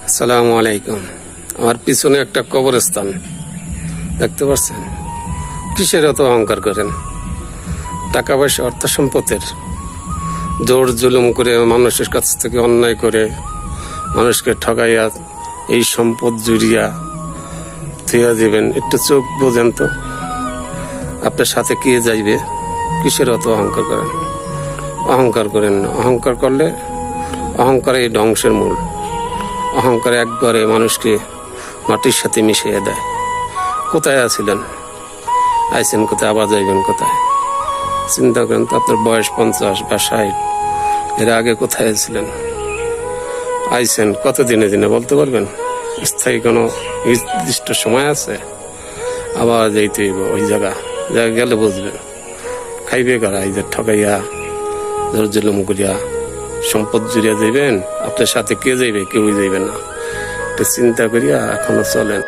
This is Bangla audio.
আসসালামু আলাইকুম। আমার পিছনে একটা কবরস্থান দেখতে পাচ্ছেন। কিসের এত অহংকার করেন? টাকা পয়সা অর্থ সম্পদের জোর জুলুম করে মানুষের কাছ থেকে অন্যায় করে মানুষকে ঠকাইয়া এই সম্পদ জুড়িয়া থুয়া দিবেন। একটু চোখ বোঝেন তো, আপনার সাথে কে যাইবে? কিসের অত অহংকার করেন? অহংকার করেন না। অহংকার করলে অহংকার এই ধ্বংসের মূল। অহংকার একবারে মানুষকে মাটির সাথে মিশিয়ে দেয়। কোথায় আছিলেন? আইছেন কোথায়, আবার যাইবেন কোথায়? চিন্তা করেন তো, আপনার বয়স 50 বা 60, এর আগে কোথায় ছিলেন? আইছেন কত দিনে দিনে বলতে পারবেন? স্থায়ী কোনো নির্দিষ্ট সময় আছে? আবার যাইতে হইব ওই জায়গা গেলে বুঝবেন। খাইবে কারা? এই যে ঠকাইয়া জোর জুলুম করিয়া সম্পদ জুড়িয়া যাইবেন, আপনার সাথে কে যাইবে? কেউই যাইবে না। একটু চিন্তা করিয়া এখনো চলেন।